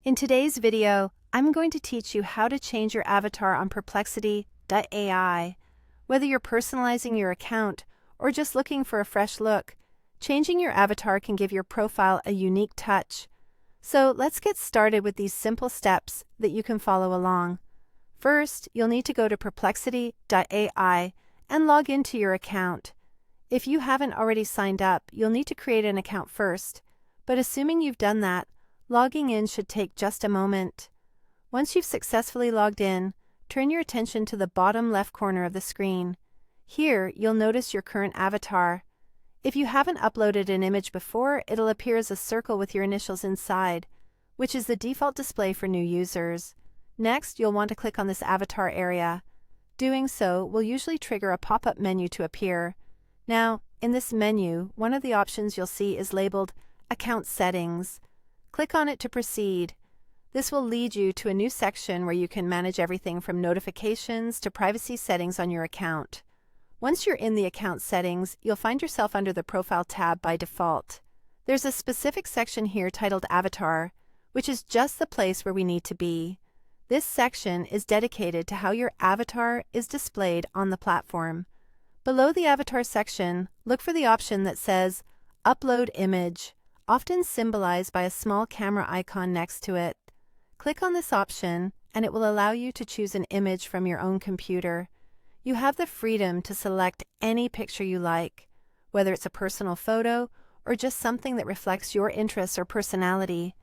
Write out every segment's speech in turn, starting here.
In today's video, I'm going to teach you how to change your avatar on Perplexity AI. Whether you're personalizing your account or just looking for a fresh look, changing your avatar can give your profile a unique touch. So let's get started with these simple steps that you can follow along. First, you'll need to go to Perplexity AI and log into your account. If you haven't already signed up, you'll need to create an account first, but assuming you've done that, logging in should take just a moment. Once you've successfully logged in, turn your attention to the bottom left corner of the screen. Here, you'll notice your current avatar. If you haven't uploaded an image before, it'll appear as a circle with your initials inside, which is the default display for new users. Next, you'll want to click on this avatar area. Doing so will usually trigger a pop-up menu to appear. Now, in this menu, one of the options you'll see is labeled Account Settings. Click on it to proceed. This will lead you to a new section where you can manage everything from notifications to privacy settings on your account. Once you're in the account settings, you'll find yourself under the Profile tab by default. There's a specific section here titled Avatar, which is just the place where we need to be. This section is dedicated to how your avatar is displayed on the platform. Below the avatar section, look for the option that says Upload Image, often symbolized by a small camera icon next to it. Click on this option, and it will allow you to choose an image from your own computer. You have the freedom to select any picture you like, whether it's a personal photo or just something that reflects your interests or personality.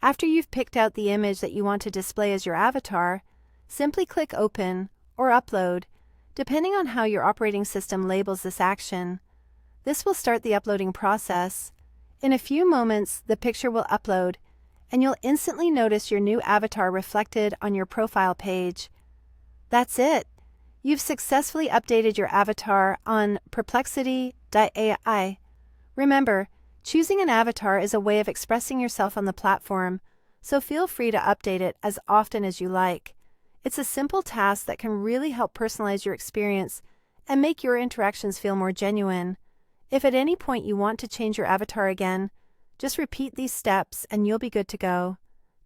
After you've picked out the image that you want to display as your avatar, simply click Open or Upload, depending on how your operating system labels this action. This will start the uploading process. In a few moments, the picture will upload, and you'll instantly notice your new avatar reflected on your profile page. That's it! You've successfully updated your avatar on Perplexity AI. Remember, choosing an avatar is a way of expressing yourself on the platform, so feel free to update it as often as you like. It's a simple task that can really help personalize your experience and make your interactions feel more genuine. If at any point you want to change your avatar again, just repeat these steps and you'll be good to go.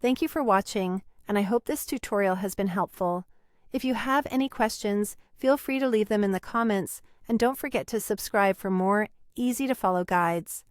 Thank you for watching, and I hope this tutorial has been helpful. If you have any questions, feel free to leave them in the comments, and don't forget to subscribe for more easy-to-follow guides.